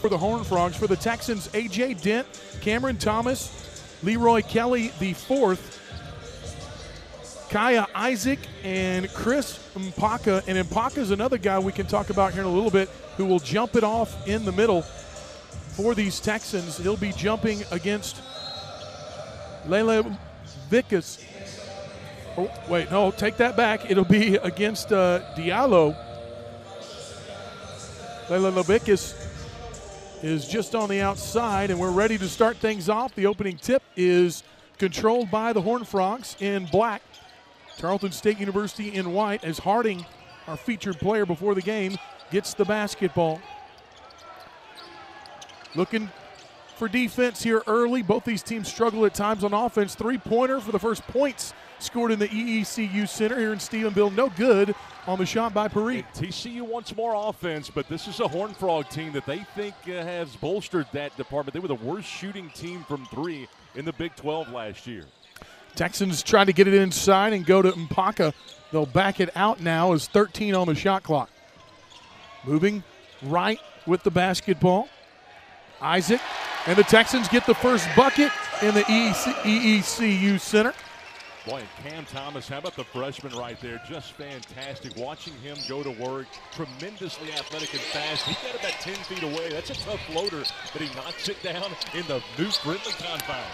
for the Horned Frogs. For the Texans, A.J. Dent, Cameron Thomas, Leroy Kelly the fourth, Kaya Isaac, and Chris Mpaka. And Mpaka is another guy we can talk about here in a little bit who will jump it off in the middle for these Texans. He'll be jumping against Lele Vickas. Oh, wait, no, take that back. It'll be against Diallo. Lele Vickas is just on the outside, and we're ready to start things off. The opening tip is controlled by the Horned Frogs in black, Tarleton State University in white, as Harding, our featured player before the game, gets the basketball. Looking for defense here early. Both these teams struggle at times on offense. Three-pointer for the first points scored in the EECU Center here in Stephenville. No good on the shot by Parikh. TCU wants more offense, but this is a Horned Frog team that they think has bolstered that department. They were the worst shooting team from three in the Big 12 last year. Texans try to get it inside and go to Mpaka. They'll back it out now as 13 on the shot clock. Moving right with the basketball. Isaac, and the Texans get the first bucket in the EECU Center. Boy, Cam Thomas, how about the freshman right there? Just fantastic. Watching him go to work, tremendously athletic and fast. He got about 10 feet away. That's a tough floater, but he knocks it down in the new friendly confines.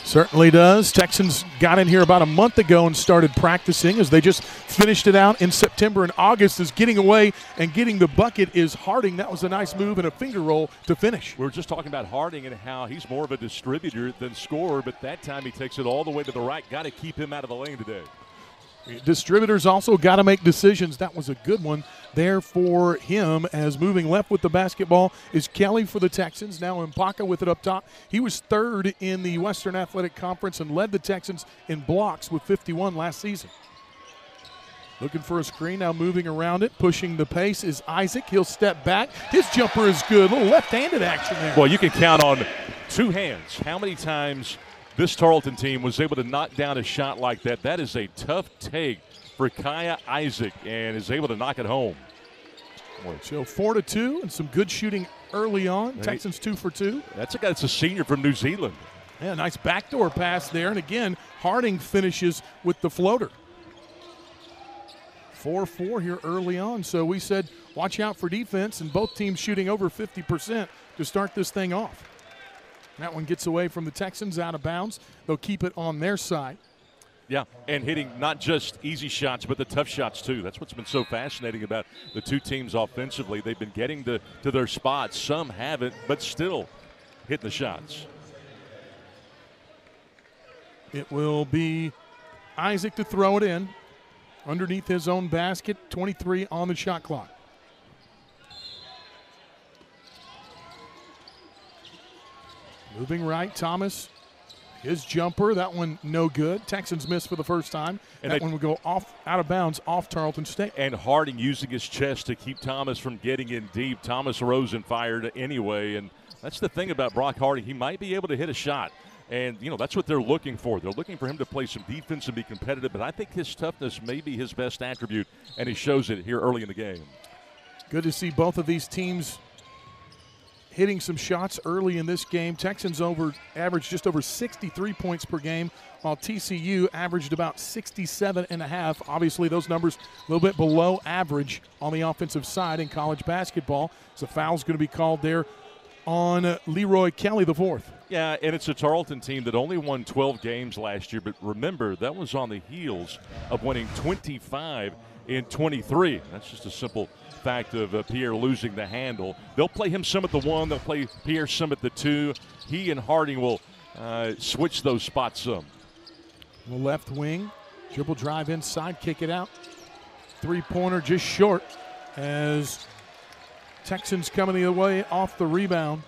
Certainly does. Texans got in here about a month ago and started practicing, as they just finished it out in September and August. Is getting away and getting the bucket is Harding. That was a nice move and a finger roll to finish. We were just talking about Harding and how he's more of a distributor than scorer, but that time he takes it all the way to the right. Got to keep him out of the lane today. Distributors also got to make decisions. That was a good one there for him, as moving left with the basketball is Kelly for the Texans. Now Mpaka with it up top. He was third in the Western Athletic Conference and led the Texans in blocks with 51 last season. Looking for a screen, now moving around it, pushing the pace is Isaac. He'll step back. His jumper is good. A little left-handed action there. Well, you can count on two hands how many times this Tarleton team was able to knock down a shot like that. That is a tough take for Kaya Isaac, and is able to knock it home. So 4-2 and some good shooting early on. Texans 2 for 2. That's a guy that's a senior from New Zealand. Yeah, nice backdoor pass there. And again, Harding finishes with the floater. 4-4 here early on. So we said watch out for defense, and both teams shooting over 50% to start this thing off. That one gets away from the Texans, out of bounds. They'll keep it on their side. Yeah, and hitting not just easy shots, but the tough shots too. That's what's been so fascinating about the two teams offensively. They've been getting to their spots. Some haven't, but still hitting the shots. It will be Isaac to throw it in underneath his own basket. 23 on the shot clock. Moving right, Thomas. His jumper, that one no good. Texans missed for the first time. And that one will go off, out of bounds, off Tarleton State. And Harding using his chest to keep Thomas from getting in deep. Thomas rose and fired anyway. And that's the thing about Brock Harding. He might be able to hit a shot. And, you know, that's what they're looking for. They're looking for him to play some defense and be competitive. But I think his toughness may be his best attribute, and he shows it here early in the game. Good to see both of these teams hitting some shots early in this game. Texans averaged just over 63 points per game, while TCU averaged about 67.5. Obviously, those numbers a little bit below average on the offensive side in college basketball. So foul's going to be called there on Leroy Kelly, the fourth. Yeah, and it's a Tarleton team that only won 12 games last year. But remember, that was on the heels of winning 25 in 23. That's just a simple fact of Pierre losing the handle. They'll play him some at the 1. They'll play Pierre some at the 2. He and Harding will switch those spots some. The left wing, dribble drive inside, kick it out. Three-pointer just short as Texans coming away off the rebound.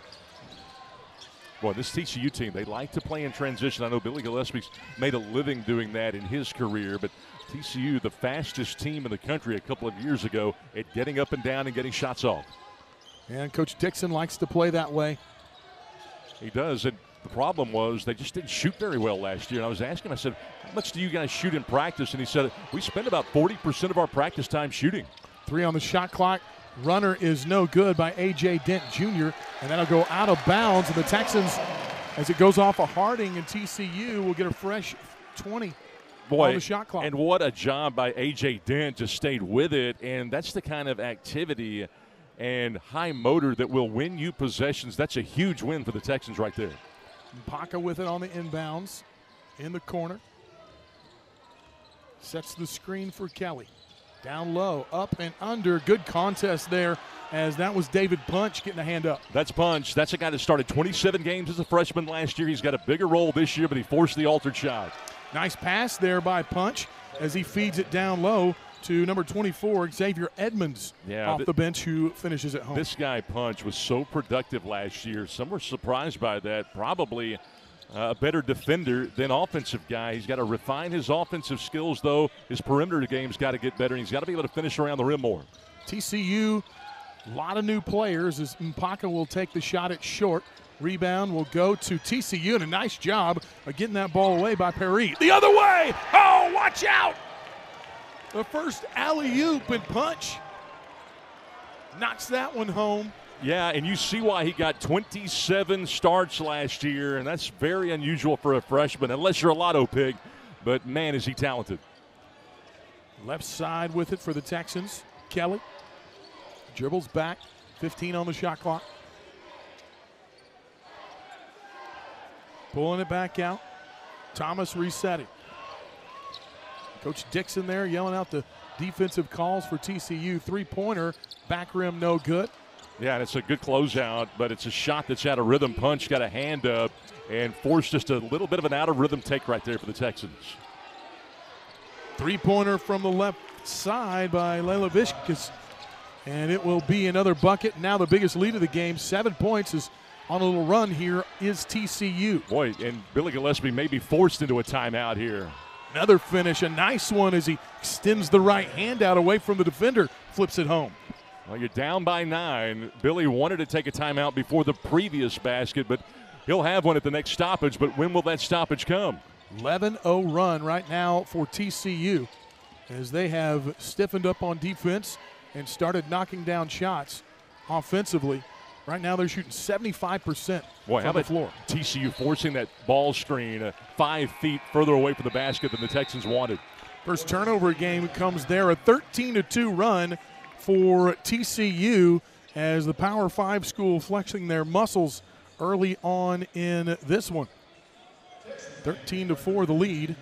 Boy, this TCU team, they like to play in transition. I know Billy Gillespie's made a living doing that in his career, but TCU, the fastest team in the country a couple of years ago at getting up and down and getting shots off. And Coach Dixon likes to play that way. He does, and the problem was they just didn't shoot very well last year. And I was asking him, I said, how much do you guys shoot in practice? And he said, we spend about 40% of our practice time shooting. 3 on the shot clock Runner is no good by A.J. Dent Jr., and that'll go out of bounds. And the Texans, as it goes off of Harding and TCU, will get a fresh 20 on the shot clock. And what a job by A.J. Dent, just stayed with it. And that's the kind of activity and high motor that will win you possessions. That's a huge win for the Texans right there. Mpaka with it on the inbounds in the corner. Sets the screen for Kelly. Down low, up and under. Good contest there, as that was David Punch getting a hand up. That's Punch. That's a guy that started 27 games as a freshman last year. He's got a bigger role this year, but he forced the altered shot. Nice pass there by Punch as he feeds it down low to number 24, Xavier Edmonds, off the bench, who finishes at home. This guy, Punch, was so productive last year. Some were surprised by that. Probably a better defender than offensive guy. He's got to refine his offensive skills, though. His perimeter game's got to get better, and he's got to be able to finish around the rim more. TCU, a lot of new players, as Mpaka will take the shot at short. Rebound will go to TCU, and a nice job of getting that ball away by Perry. The other way! Oh, watch out! The first alley-oop, and Punch knocks that one home. Yeah, and you see why he got 27 starts last year, and that's very unusual for a freshman, unless you're a lotto pig. But, man, is he talented. Left side with it for the Texans. Kelly dribbles back, 15 on the shot clock. Pulling it back out. Thomas resetting. Coach Dixon there yelling out the defensive calls for TCU. Three-pointer, back rim no good. Yeah, and it's a good closeout, but it's a shot that's out of rhythm. Punch got a hand up and forced just a little bit of an out-of-rhythm take right there for the Texans. Three-pointer from the left side by Layla Vishkas, and it will be another bucket. Now the biggest lead of the game, 7 points, is on a little run here is TCU. Boy, and Billy Gillespie may be forced into a timeout here. Another finish, a nice one as he extends the right hand out away from the defender, flips it home. Well, you're down by 9. Billy wanted to take a timeout before the previous basket, but he'll have one at the next stoppage. But when will that stoppage come? 11-0 run right now for TCU as they have stiffened up on defense and started knocking down shots offensively. Right now they're shooting 75% from the floor. TCU forcing that ball screen 5 feet further away from the basket than the Texans wanted. First turnover game comes there, a 13-2 run for TCU as the Power 5 school flexing their muscles early on in this one. 13-4 the lead.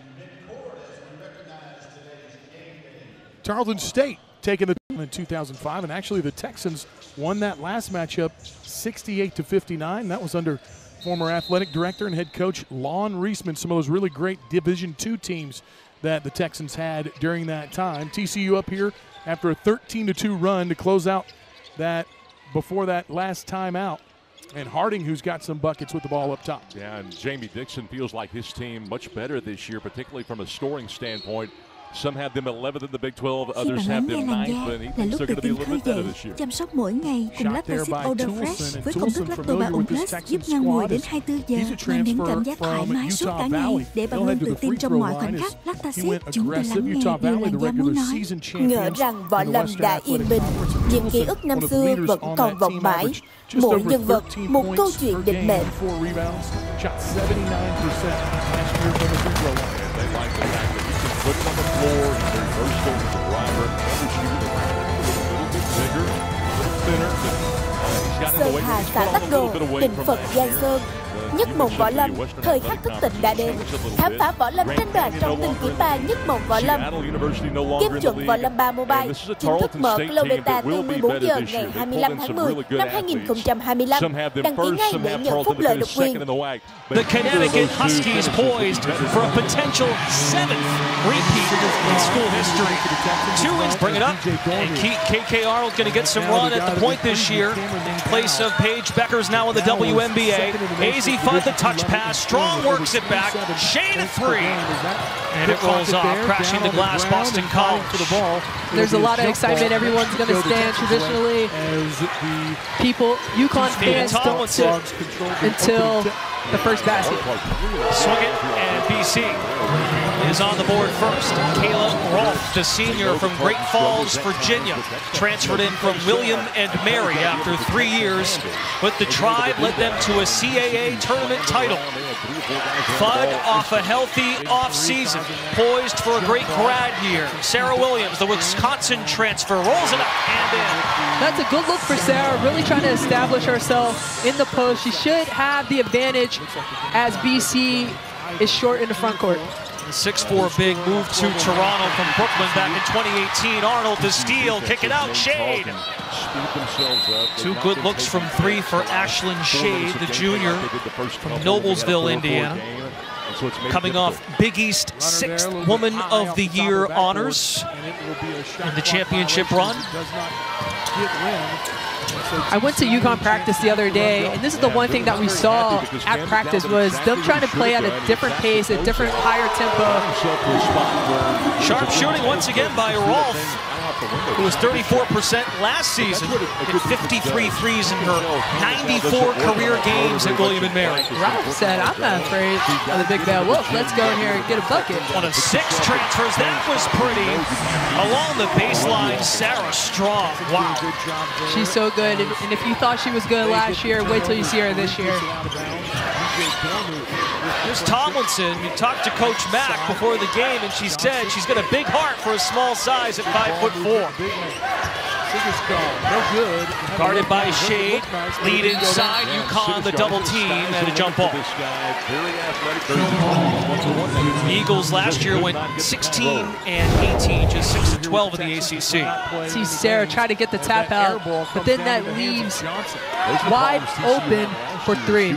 Tarleton State taking the in 2005, and actually the Texans won that last matchup 68-59. That was under former athletic director and head coach Lon Reisman. Some of those really great Division II teams that the Texans had during that time. TCU up here after a 13-2 run to close out that before that last timeout. And Harding, who's got some buckets with the ball up top. Yeah, and Jamie Dixon feels like his team much better this year, particularly from a scoring standpoint. Some have them 11th in the Big 12, others have them 9th, and he thinks they're going to be a little bit better this year. Chăm sóc mỗi ngày cùng lactic Odor Fresh với công thức Lactobacillus Plus giúp ngăn mùi đến 24 giờ, mang đến cảm giác thoải mái suốt cả ngày để bạn luôn tự tin trong mọi khoảnh khắc. Lactacid, chúng ta lắng nghe điều làn da muốn nói. Ngỡ rằng võ lâm đã yên bình, những ký ức năm xưa vẫn còn vọng mãi. Mỗi nhân vật, một câu chuyện định mệnh. Put him on the floor, he's very versatile, he's a driver, never shooter, a little bit bigger, a little thinner, he's got him away, he's put him a little bit away from last year. Nhất mộng võ lâm, thời khắc thức tỉnh đã đến. Khám phá võ lâm tranh đoạt trong từng kiếm ba Nhất mộng võ lâm. Kiếp chuẩn võ lâm 3 Mobile chính thức mở Cloud Beta từ 14 giờ ngày 25 tháng 10 năm 2025. Đăng ký ngay để nhận phúc lợi độc quyền. The Connecticut Huskies poised for a potential 7th repeat in school history. 2 wins, bring it up. And KK Arnold going to get some run at the point this year. In place of Paige Beckers now in the WNBA. AZ Fudd the touch pass. Strong works it back. Shane a 3. And it rolls off, crashing the glass. Boston College. There's a lot of excitement. Everyone's going to stand traditionally. People, UConn fans don't sit until the first basket. Swing it, and BC is on the board first. Kayla Rolfe, the senior from Great Falls, Virginia, transferred in from William and Mary after 3 years with the Tribe, led them to a CAA tournament title. Fudd off a healthy offseason, poised for a great grad year. Sarah Williams, the Wisconsin transfer, rolls it up and in. That's a good look for Sarah, really trying to establish herself in the post. She should have the advantage as BC is short in the front court. The 6'4" big move to Toronto from Brooklyn back in 2018. Arnold to steal, kick it out, Shade. 2 good looks from 3 for Ashlyn Shade, the junior from Noblesville, Indiana. Coming off Big East 6th Woman of the Year honors in the championship run. I went to UConn practice the other day, and this is the one thing that we saw at practice was them trying to play at a different pace, a different higher tempo. Sharp shooting once again by Rolfe, who was 34% last season, hit 53 threes in her 94 career games at William & Mary. Ralph said, I'm not afraid of the big bad wolf. Let's go in here and get a bucket. One of 6 transfers, that was pretty. Along the baseline, Sarah Strong. Wow. She's so good, and if you thought she was good last year, wait till you see her this year. Here's Tomlinson. You talked to Coach Mack before the game, and she said she's got a big heart for a small size at 5'4". Guarded by Shade, lead inside, UConn the double team and a jump ball. The Eagles last year went 16 and 18, just 6 and 12 in the ACC. See Sarah try to get the tap out, but then that leaves wide open for 3.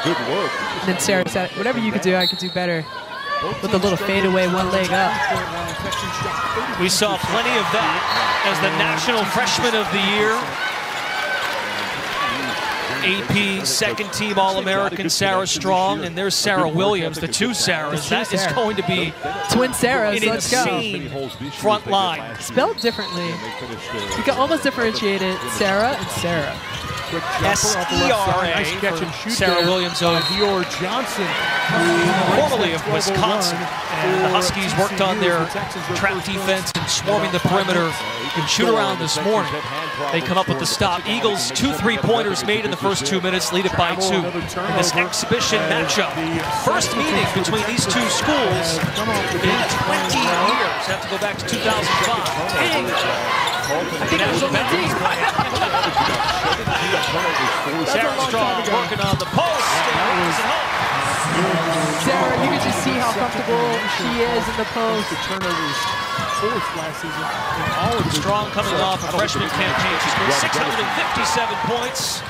Good look. And then Sarah said, whatever you could do, I could do better. With a little fadeaway, 1 leg up. We saw plenty of that as the National Freshman of the Year. AP second-team All-American Sarah Strong, and there's Sarah Williams, the 2 Sarahs. That is going to be twin Sarahs. An Let's go. insane front line. Spelled differently. You can almost differentiate it, Sarah and Sarah. S-E-R-A for Sarah Williams of Dior Johnson, formerly of Wisconsin. And the Huskies worked on their trap defense and swarming the perimeter and shoot around this morning. They come up with the stop. Eagles 2 3-pointers made in the first 2 minutes, lead it by 2 in this exhibition matchup. First meeting between these 2 schools in 20 years. Have to go back to 2005. I think it was on the team. Sarah Strong working on the post. Sarah, you can just see how comfortable she is in the post. Turnovers 4th last season in all of Strong coming off a freshman campaign. She scored 657 points.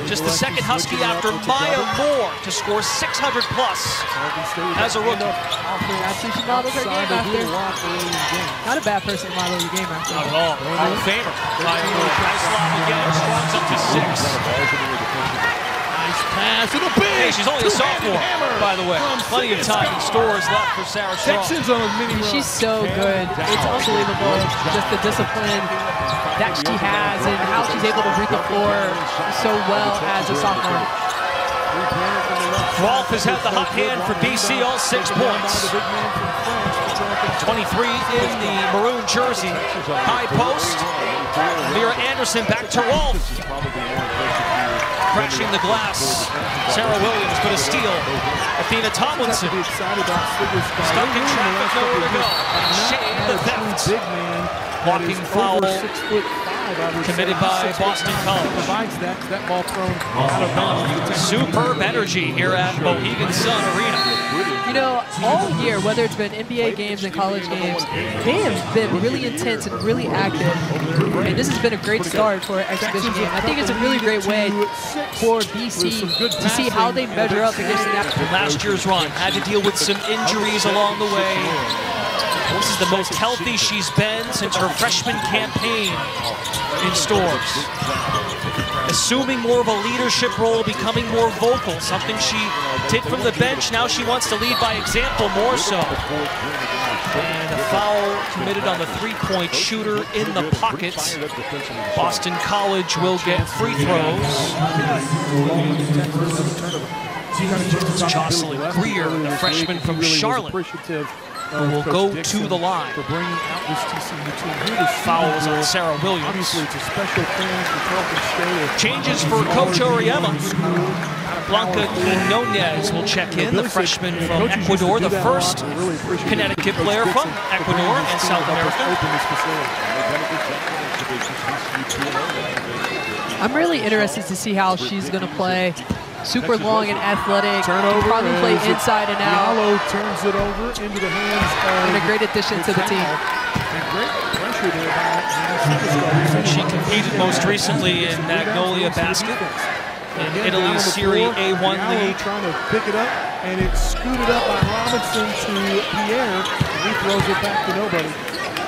Just the second Husky after Maya Moore to score 600 plus as a rookie. Actually, she modeled her game after. Not a bad person to model your game after. Not at all. Hall of Famer. Maya Moore. Nice lob again. Strong's up to 6. Nice pass and a big. Hey, she's only a sophomore, by the way. Plenty of time in stores left for Sarah Strong. She's so good. It's unbelievable. Just the discipline that she has and how she's able to read the floor so well as a sophomore. Rolfe has had the hot hand for BC, all 6 points. 23 in the maroon jersey. High post. Mira Anderson back to Rolfe. Crashing the glass. Sarah Williams put a steal. Athena Tomlinson. Stuck in traffic, nowhere to go. Shade the theft. Blocking foul committed by Boston College. Provides that ball thrown out of bounds. Superb energy here at Mohegan Sun Arena. You know, all year, whether it's been NBA games and college games, they have been really intense and really active. And this has been a great start for an exhibition game. I think it's a really great way for BC to see how they measure up against the national. Last year's run had to deal with some injuries along the way. This is the most healthy she's been since her freshman campaign in stores. assuming more of a leadership role, becoming more vocal, something she did from the bench. Now she wants to lead by example more so. And a foul committed on the three-point shooter in the pocket. Boston College will get free throws. Jocelyn Greer, the freshman from Charlotte, who will go to the line. For bringing out this TCU team. Fouls on Sarah Williams. Obviously, it's a special thing for Carlton State. Changes for Coach Auriemma. Blanca Quinones will check in, the freshman from Ecuador, the first Connecticut player from Ecuador and South America. I'm really interested to see how she's going to play. Super long and athletic. Turnover. Probably play inside and out. Diallo turns it over into the hands of. And a great addition to the team. And great pressure there by She competed most recently in Magnolia Basket in Italy's Serie A1 league. Trying to pick it up, and it's scooted up by Robinson to Pierre, and he throws it back to nobody.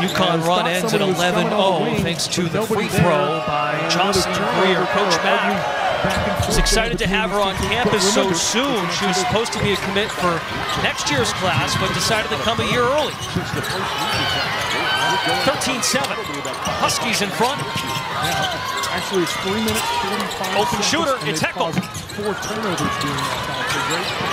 UConn run ends at 11-0 thanks to the free throw by Jocelyn Greer. Coach Mack is excited to have her on campus so soon. She was supposed to be a commit for next year's class, but decided to come a year early. 13-7. Huskies in front. Actually, it's 3 minutes, 45 Open shooter, it's Heckel. 4 turnovers during that time.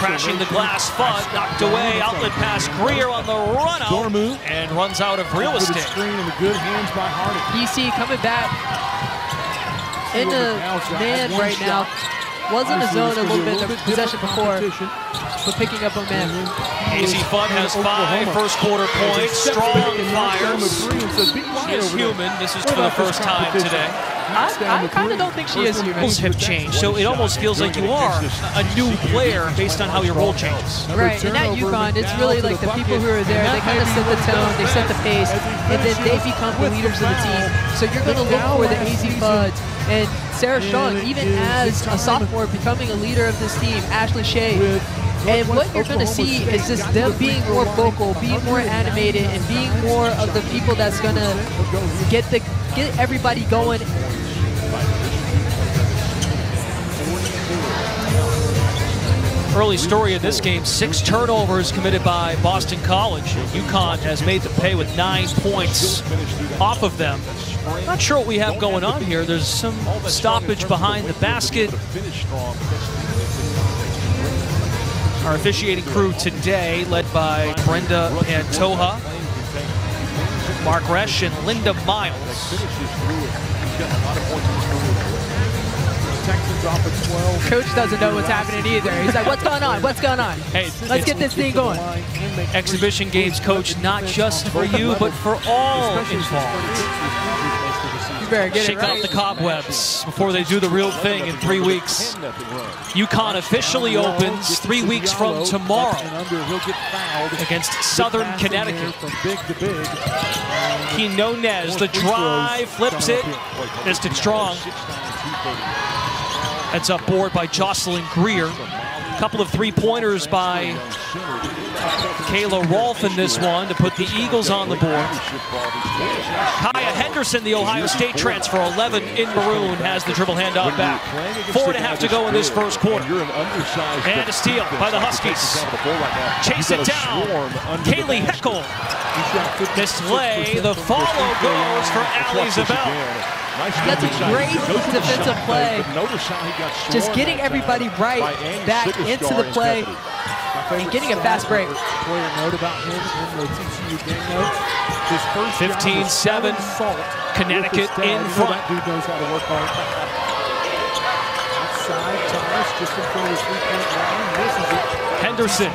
Crashing the glass, Fudd knocked away. Outlet pass, Greer on the run out and runs out of real estate. Screen in the good hands by Hardy. BC coming back in the man right now. Was in the zone a little bit in the possession before, but picking up momentum. AZ Fudd has 5 first quarter points. Strong fires. She is human. This is for the first time today. I kind of don't think she is human. Rules have changed, so it almost feels like you are a new player based on how your role changes. Right, and at UConn, it's really like the people who are there, they kind of set the tone, they set the pace, and then they become the leaders of the team. So you're going to look for the AZ Fudds and Sarah Strong, even as a sophomore, becoming a leader of this team, Ashley Shea. And what you're going to see is just them being more vocal, being more animated, and being more of the people that's going to get everybody going. Early story in this game, 6 turnovers committed by Boston College. UConn has made them pay with 9 points off of them. Not sure what we have going on here. There's some stoppage behind the basket. Our officiating crew today, led by Brenda Pantoja, Mark Resch, and Linda Miles. Texans off at 12. Coach doesn't know what's happening either. He's like, what's going on? What's going on? Hey, let's get this thing going. Exhibition games, coach, not just for you, but for all involved. Shake off the cobwebs before they do the real thing in 3 weeks. UConn officially opens 3 weeks from tomorrow against Southern Connecticut. Quinones, the drive, flips it, missed it strong. Heads up board by Jocelyn Greer. A couple of 3-pointers by Kayla Rolfe in this one to put the Eagles on the board. Kaya Henderson, the Ohio State transfer, 11 in maroon, has the dribble handoff back. 4.5 to go in this first quarter. And a steal by the Huskies. Chase it down. Kaylee Heckel. Missed lay. The follow goes for Ali Zabel. That's a great defensive play. Just getting everybody right back into the play and getting a fast break. 15-7, Connecticut in front. Henderson.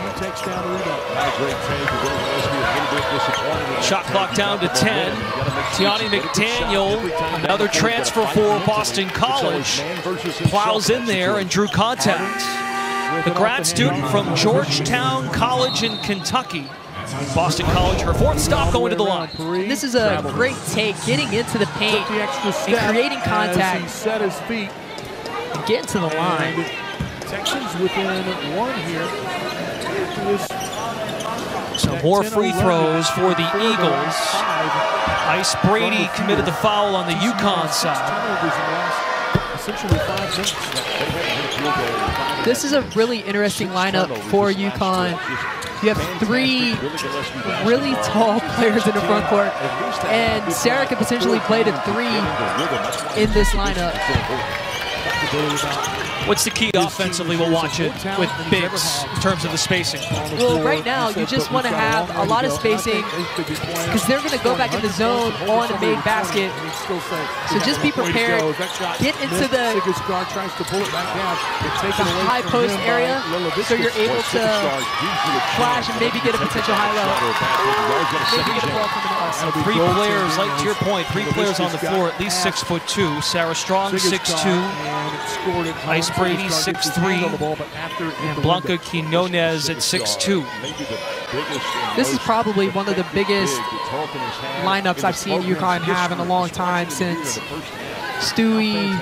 Shot clock down to 10. Tiani McDaniel, another transfer for Boston College, plows in there and drew contact. The grad student from Georgetown College in Kentucky. Boston College, her 4th stop going to the line. This is a great take, getting into the paint and creating contact. Set his feet and get to the line. Texans within 1 here. So more free throws for the Eagles. Ice Brady committed the foul on the UConn side. essentially 5 minutes. This is a really interesting lineup for UConn. You have 3 really tall players in the front court, and Sarah could potentially play the 3 in this lineup. What's the key offensively? We'll watch it with bigs in terms of the spacing. Well, right now, you just want to have a lot of spacing because they're going to go back in the zone on the main basket. So just be prepared. Get into the high post area so you're able to flash and maybe get a potential high low. Maybe get a ball coming up. 3 players, like to your point, 3 players on the floor, at least 6'2". Sarah Strong, 6'2". Ice Brady, 6'3", and Blanca Quinones at 6'2". This is probably one of the biggest lineups I've seen UConn have in a long time since Stewie,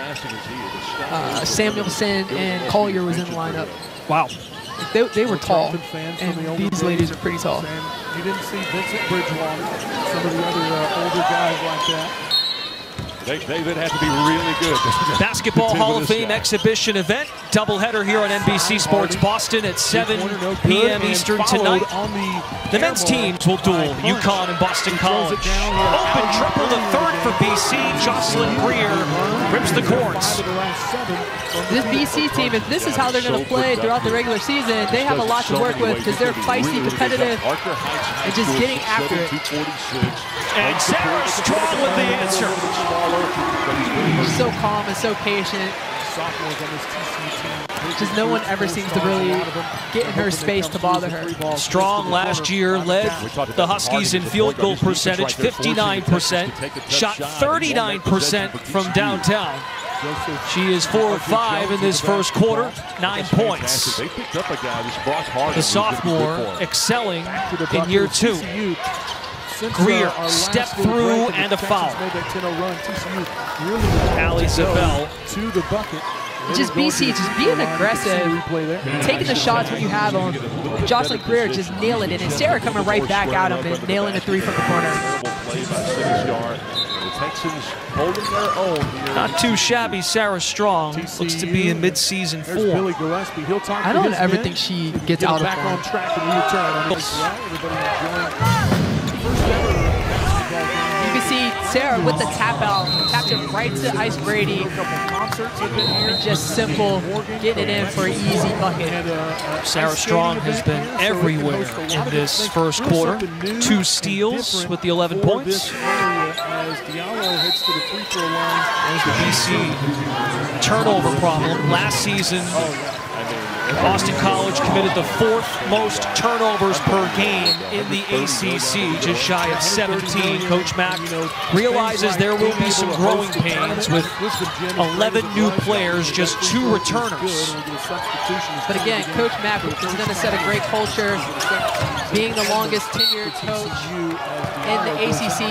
Samuelson, and Collier was in the lineup. Wow. They were tall, and these ladies are pretty tall. You didn't see Vincent Bridgewater, some of the other older guys like that. They would have to be really good. Basketball Hall of Fame exhibition event. Doubleheader here on NBC Sports Boston at 7 p.m. Eastern tonight. The men's teams will duel UConn and Boston College. Open triple the third for BC. Jocelyn Greer rips the courts. This BC team, if this is how they're going to play throughout the regular season, they have a lot to work with because they're feisty, competitive, and just getting after it. And Sarah Strong with the answer. She's so calm and so patient. Just no one ever seems to really get in her space to bother her. Strong last year led the Huskies in field goal percentage, 59%, shot 39% from downtown. She is 4 of 5 in this first quarter, 9 points. The sophomore excelling in year 2. Greer, step through and a foul. Allie Zabel to the bucket. Just BC, just being aggressive, taking the shots when you have them. Jocelyn Greer just nailing it, and Sarah coming right back at him and nailing a 3 from the corner. Not too shabby, Sarah Strong. Looks to be in mid-season form. I don't ever think she gets out of form. You can see Sarah with the tap out, tapped it right to Ice Brady. And just simple, getting it in for an easy bucket. Sarah Strong has been everywhere in this first quarter. 2 steals with the 11 points. There's the BC turnover problem. Last season, Boston College committed the 4th most turnovers per game in the ACC, just shy of 17. Coach Mack realizes there will be some growing pains with 11 new players, just 2 returners. But again, Coach Mack is going to set a great culture, being the longest tenured coach in the ACC.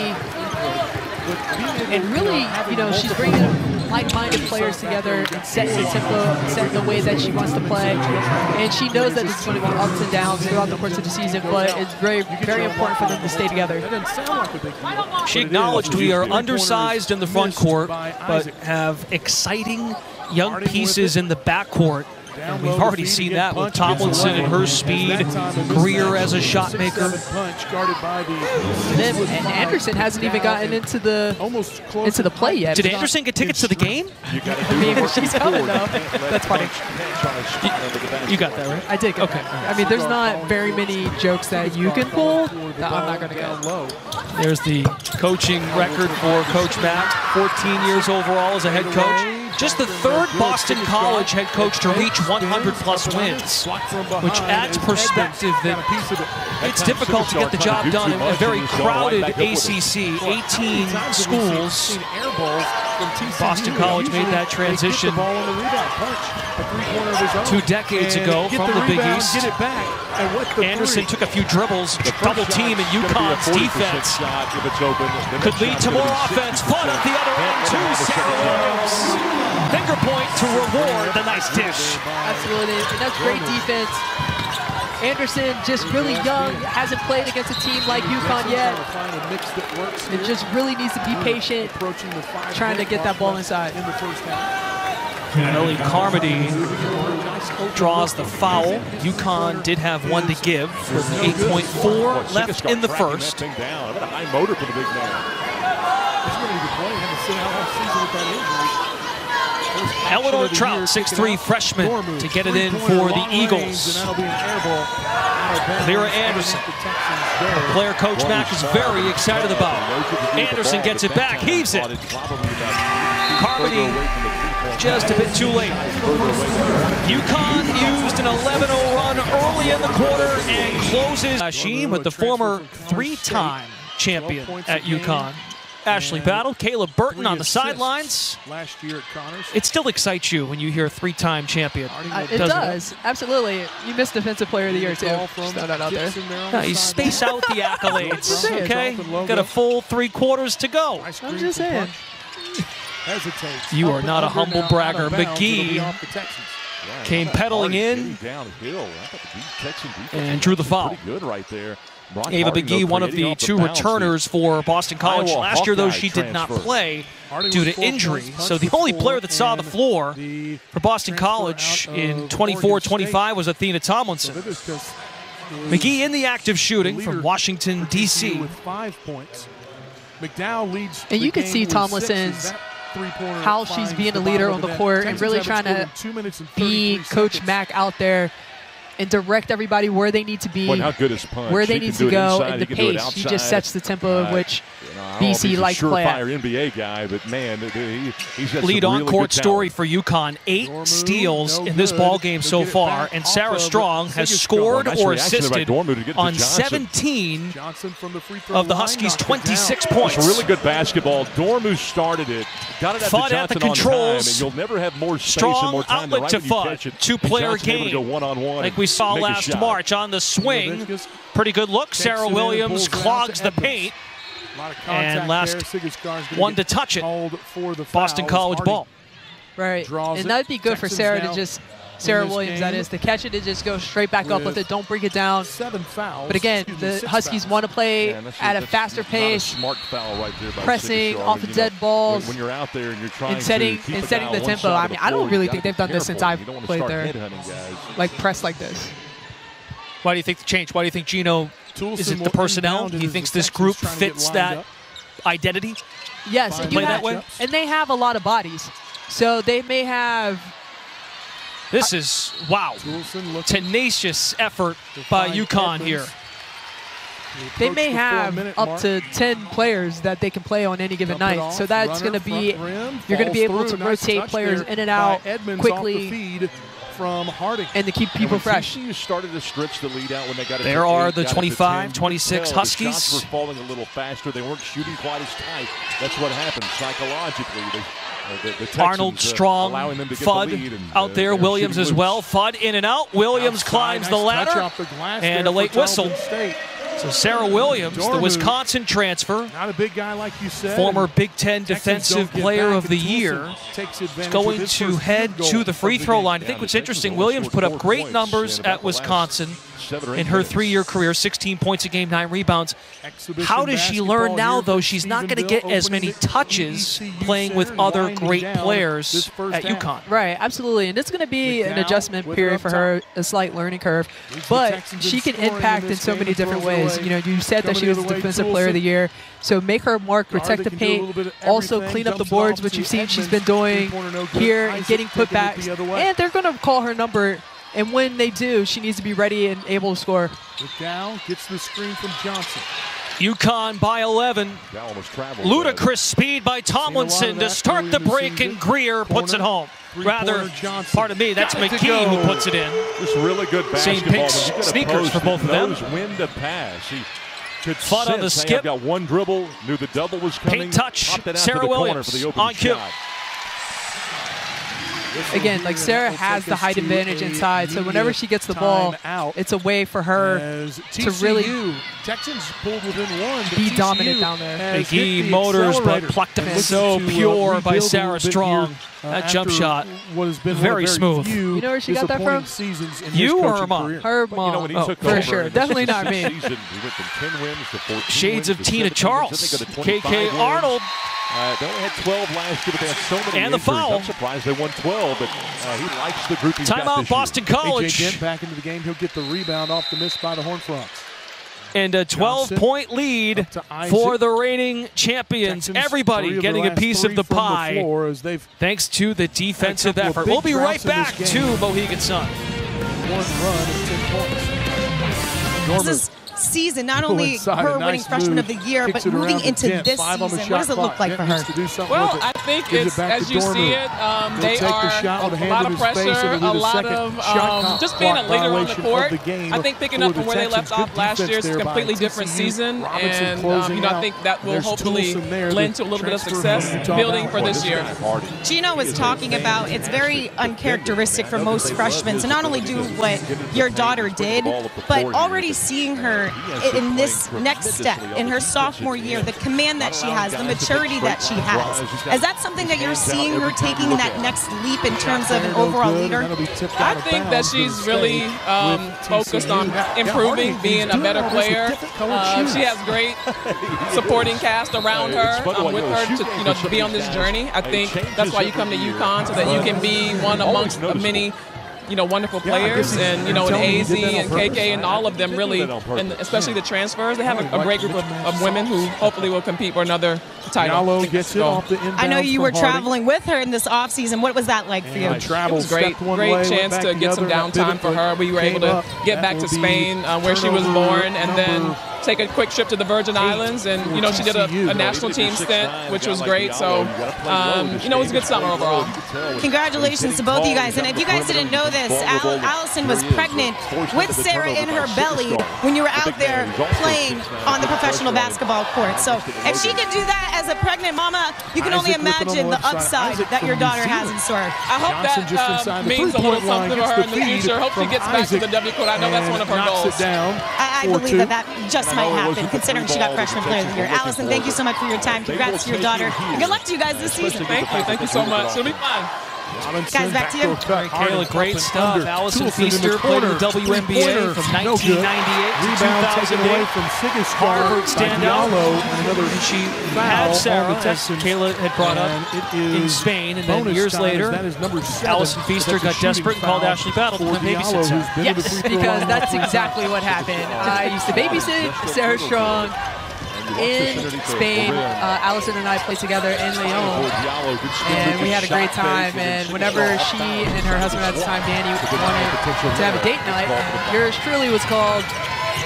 And really, you know, she's bringing like-minded players together and setting the tempo, setting the way that she wants to play. And she knows that it's going to be ups and downs throughout the course of the season, but it's very, very important for them to stay together. She acknowledged we are undersized in the front court, but have exciting young pieces in the backcourt. And we've already seen that with Tomlinson and her speed, Greer as a shot maker. And Anderson hasn't even gotten into the play yet. Did Anderson get tickets to the game? I mean, she's coming though. That's funny. You got that right? I did. Okay. I mean, there's not very many jokes that you can pull that I'm not going to go. There's the coaching record for Coach Mack, 14 years overall as a head coach. Just the 3rd Boston College head coach to reach 100-plus wins, which adds perspective that it's difficult to get the job done in a very crowded ACC, 18 schools. Boston College made that transition 2 decades ago from the Big East. Anderson took a few dribbles, double team in UConn's defense. Could lead to more offense. Foot at the other end to Sarah Williams. Finger point to reward the nice dish. Absolutely, and that's great defense. Anderson, just really young, hasn't played against a team like UConn yet. It just really needs to be patient, trying to get that ball inside. Ellie Carmody draws the foul. UConn did have one to give with 8.4 left in the first. High motor for the big man. Eleanor Trout, 6'3" freshman, to get it in for the Eagles. Lyra Anderson, a player Coach Mack is very excited about. Anderson gets it back, heaves it. Carmody just a bit too late. UConn used an 11-0 run early in the quarter and closes. Hashim with the former 3-time champion at UConn. Ashley Battle, Caleb Burton on the sidelines. Last year at Connors. It still excites you when you hear 3-time champion. It does, absolutely. You missed Defensive Player of the Year too. Just throw that out there. No, you space out the accolades, okay? Got a full 3 quarters to go. I'm just saying. You are not a humble bragger. McGee came pedaling in and drew the foul. Good right there. Ava McGee, one of the 2 returners for Boston College. Last year, though, she did not play due to injury. So the only player that saw the floor for Boston College in 24-25 was Athena Tomlinson. McGee in the act of shooting from Washington, D.C. with 5 points. McDowell leads. And you can see Tomlinson's how she's being a leader on the court and really trying to be Coach Mack out there and direct everybody where they need to be, where they need to go, and the pace. She just sets the tempo in which BC likes to play at. NBA guy, but man, he's got lead on-court story for UConn. 8 steals in this ball game so far, and Sarah Strong has scored or assisted on 17 of the Huskies' 26 points. It's really good basketball. Dormu started it, got it at the controls. You'll never have more space Strong and more time outlet to Fudd. 2-player game. One-on-one. Like we saw last March on the swing. Pretty good look. Sarah Williams clogs the paint. And last one to touch it, Boston College ball. Right, and that'd be good for Sarah to just, Sarah Williams that is, to catch it and just go straight back up with it, don't bring it down. But again, the Huskies want to play at a faster pace, pressing off the dead balls, when you're out there and you're trying and setting the tempo. I mean, I don't really think they've done this since I've played there, like press like this. Why do you think the change? Why do you think Gino, is it the personnel? He thinks this group fits that identity? Yes, and they have a lot of bodies. So they may have... This is, wow, tenacious effort by UConn here. They may have up to 10 players that they can play on any given night. So that's going to be, you're going to be able to rotate players in and out quickly from Harding and to keep people fresh. Started to stretch the lead out when they got it. There are the 25-26 Huskies. The shots were falling a little faster. They weren't shooting quite as tight. That's what happened psychologically. The Arnold, Strong, Fudd out there. Williams as well. Fudd in and out. Williams climbs the ladder. And a late whistle. So Sarah Williams, the Wisconsin transfer, not a big guy like you said, former Big Ten Defensive Player of the Year, is going to head to the free throw line. I think what's interesting, Williams put up great numbers at Wisconsin in her 3-year career, 16 points a game, 9 rebounds. How does she learn now, though? She's not going to get as many touches playing with other great players at UConn. Right, absolutely. And it's going to be an adjustment period for her, a slight learning curve. But she can impact in so many different ways. You know, you said that she was the Defensive Player of the Year. So make her mark, protect the paint, also clean up the boards, which you've seen she's been doing here and getting putbacks. And they're going to call her number. And when they do, she needs to be ready and able to score. McDowell gets the screen from Johnson. UConn by 11. Ludicrous speed by Tomlinson to start the break, and Greer puts it home. Rather, pardon me, that's McGee who puts it in. Just really good basketball. Same pink sneakers for both of them. When to pass. He could Fudd on the skip. Got one dribble, knew the double was coming. Paint touch, Sarah Williams on cue. Again, like Sarah has the height advantage inside, so whenever she gets the ball, it's a way for her to really be dominant down there. McGee motors, but plucked up so pure by Sarah Strong. That jump shot, very smooth. You know where she got that from? You or her mom? Her mom, oh, for sure. Definitely not me. Shades of Tina Charles. KK Arnold They only had 12 last year, but they had so many and injuries. the foul. I'm surprised they won 12, but he likes the group he's got Timeout, this Boston year. College. A.J. Dent back into the game. He'll get the rebound off the miss by the Horned Frogs. And a 12-point lead for the reigning champions. Texans, everybody getting a piece of the pie thanks to the defensive effort. We'll be right back to Mohegan Sun. One run of 10 points. This is season, not only her winning freshman of the year, but moving into this season. What does it look like for her? Well, I think it's, as you see it, they are a lot of pressure, a lot of just being a leader on the court. I think picking up from where they left off last year is a completely different season, and you know, I think that will hopefully lend to a little bit of success building for this year. Gino was talking about it's very uncharacteristic for most freshmen to not only do what your daughter did, but already seeing her in this next step in her sophomore year, the command that she has, the maturity that she has. Is that something that you're seeing her taking that next leap in terms of an overall leader? I think that she's really focused on improving, being a better player. She has great supporting cast around her, with her to be on this journey. I think that's why you come to UConn, so that you can be one amongst the many wonderful players, and and AZ and KK and all of them really, and especially the transfers, they have a great group of women who hopefully will compete for another title. Gets it off the I know you were traveling with her in this offseason. What was that like for you? It was great chance to get some downtime for her. We were able to get back to Spain, where she was born, and then take a quick trip to the Virgin Islands, and she did a national team stint, which was great. So it was a good summer overall. Congratulations to both of you guys. And if you guys didn't know this, Allison was pregnant with Sarah in her belly when you were out there playing on the professional basketball court. So if she could do that as a pregnant mama, you can only imagine the upside that your daughter has in store. I hope that means a little something for her in the future. Hope she gets back to the W court. I know that's one of her goals. I believe that just might happen, considering she got freshman player of the year. Allison, thank you so much for your time. Congrats to your daughter. And good luck to you guys this season. Thank you so much. It'll be fun. Guys, back to you. Kayla, great stuff. Allison Feaster played in the WNBA from 1998 to 2008. Harvard standout. And she had Sarah, as Kayla had brought up, in Spain. And then years later, Allison Feaster got desperate and called Ashley Battle to come babysit Sarah. Yes, because that's exactly what happened. I used to babysit Sarah Strong in Spain. Allison and I played together in Lyon, and we had a great time. And whenever she and her husband at the time, Danny, wanted to have a date night, and yours truly was called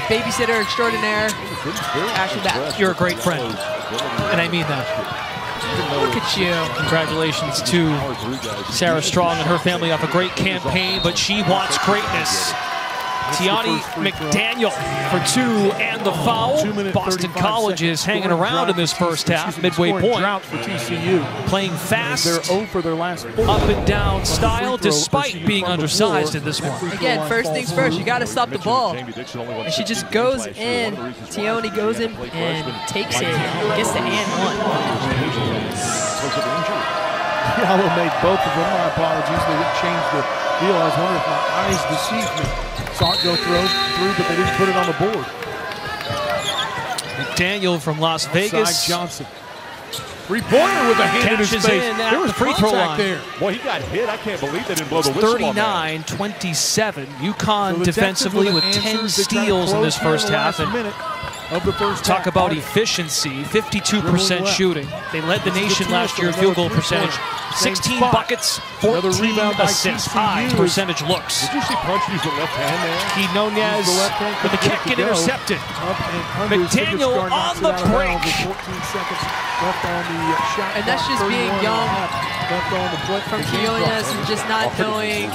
babysitter extraordinaire Ashley Battle. You're a great friend, and I mean that. Look at you. Congratulations to Sarah Strong and her family off a great campaign, but she wants greatness. Tiani McDaniel for two and the foul. Boston College is hanging around in this first half, midway point. For TCU. Playing fast, they're 0 for their last 4. up and down style, despite being undersized in this one. Again, first things first, you got to stop the ball. And she just goes in. Tiani goes in and takes it. Gets the and one. Diallo made both of them. My apologies. They didn't change the deal. I was wondering if my eyes deceived me. Saw it go through, but they didn't put it on the board. McDaniel from Las Vegas. Johnson. Three-pointer with a hand in his face. There was free throw line there. Boy, he got hit. I can't believe they didn't blow the whistle on that. 39-27. UConn defensively with 10 steals in this first half. Talk about efficiency, 52% shooting. They led the nation last year in field goal percentage. 16 buckets, 14 assists, high percentage looks. Did you see Punch use the left hand there? Key Nunez with the kick and intercepted. McDaniel on the break. 14 seconds left on the shot. And that's just being young from Key Nunez and just not knowing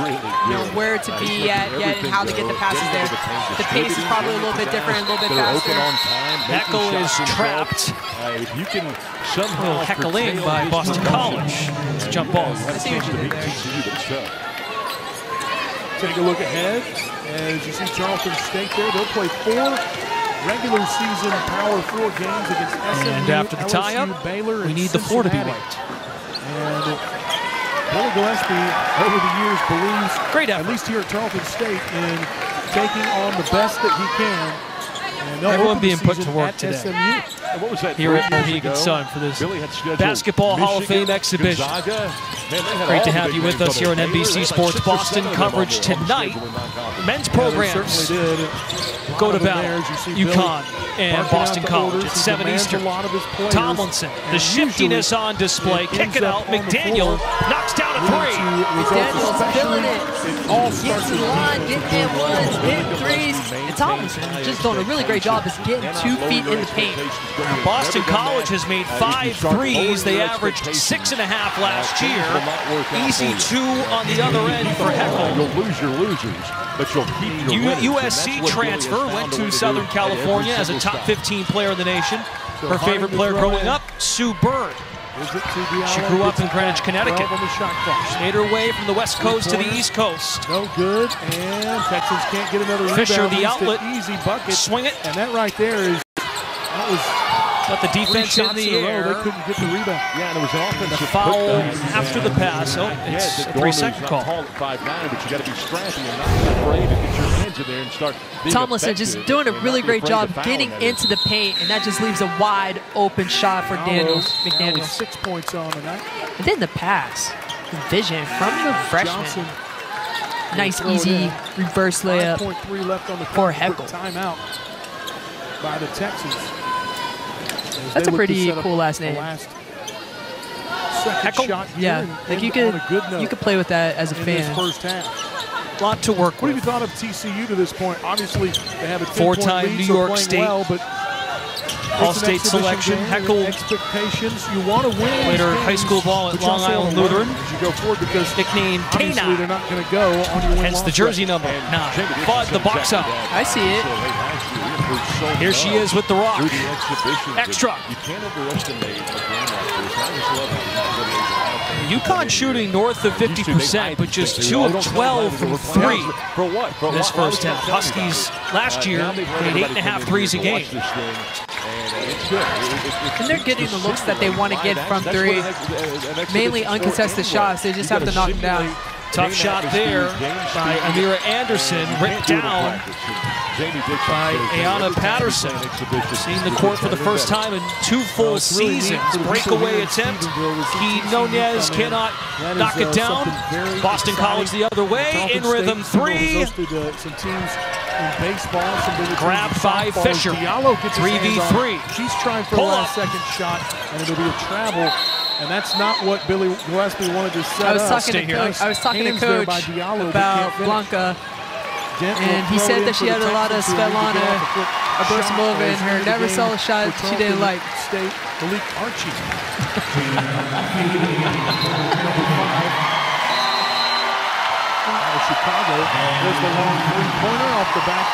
where to be at yet and how to get the passes there. The pace is probably a little bit different, a little bit faster. Echo is trapped. If you can somehow heckling by Boston College. It's a jump ball. I see what you did there. Take a look ahead. As you see Charleston State there, they'll play 4 regular season Power 4 games against SMU, and after the tie-up, Baylor, we need the floor to be wiped. And Billy Gillespie, over the years, believes, great effort, at least here at Charleston State, in taking on the best that he can Everyone being put to work today here at Mohegan Sun for this Basketball Hall of Fame exhibition. Great to have you with us here on NBC Sports Boston. Coverage tonight. Men's programs go to battle. UConn and Boston College at 7 Eastern. Tomlinson, the shiftiness on display. Kick it out. McDaniel knocks down a three. McDaniel's filling it. Gets to the line, getting in ones, hitting threes. And Tomlinson just doing a really great job of getting 2 feet in the paint. Boston College has made 5 threes. They averaged 6.5 last year. Easy 2 on the other end for Heckel. You'll lose your losers, but you'll keep your USC transfer, went to Southern California as a top 15 player in the nation. Her favorite player growing up, Sue Bird. She grew up in Greenwich, Connecticut. She made her way from the West Coast to the East Coast. No good, and Texans can't get another rebound. Fisher, the outlet, easy bucket. Swing it. And that right there is, that was got the defense in the air. They couldn't get the rebound. Yeah, and it was an offensive foul after the pass. Oh, it's a 3-second call. At 5'9", but you got to be scrappy and not be afraid to get your hands in there and start being Tomlinson just doing a really great job getting into the paint, and that just leaves a wide open shot for McDaniel. 6 points on tonight. And then the pass, the vision from the freshman. Nice, easy reverse layup 5.3 left on the for Heckel. Timeout by the Texans. That's a pretty cool last name. Heckel? Shot yeah, like you could play with that as a fan. First half. A lot to work with. What have you thought of TCU to this point? Obviously, they have a 4-time New York State well, but All-State selection. Heckel expectations. You want to win. Played her high school ball at Long Island Lutheran. As you go forward, because nicknamed K9. They're not going to go on your win. Hence the jersey number 9. But the box out. I see it. Here she is with the rock. Extra. You can't underestimate a game like this. UConn shooting north of 50%, but just 2 of 12 from 3 for what? This first half. Huskies last year made 8.5 threes a game. And they're getting the looks that they want to get from 3. Mainly uncontested shots. They just have to knock them down. Tough shot there by Amira Anderson, ripped down by Ayanna Patterson. Seeing the court for the first time in 2 full seasons. Breakaway attempt. Quinonez cannot knock it down. Boston College the other way. In rhythm 3. Grabbed by Fisher. 3v3. She's trying for a last second shot, and it'll be a travel. And that's not what Billy Gillespie wanted to set up. I was talking to Coach about Blanca, and he said that she had a lot of Svetlana Abrasimova in her. Never saw a shot she didn't like. State, Malik Archie. Chicago was the long three-pointer off the back.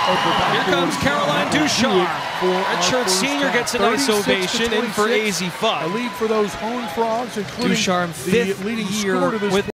Here comes Caroline Ducharme. Redshirt senior gets a nice ovation in for AZ Fun. A lead for those Home Frogs, including Ducharme, 5th leading year with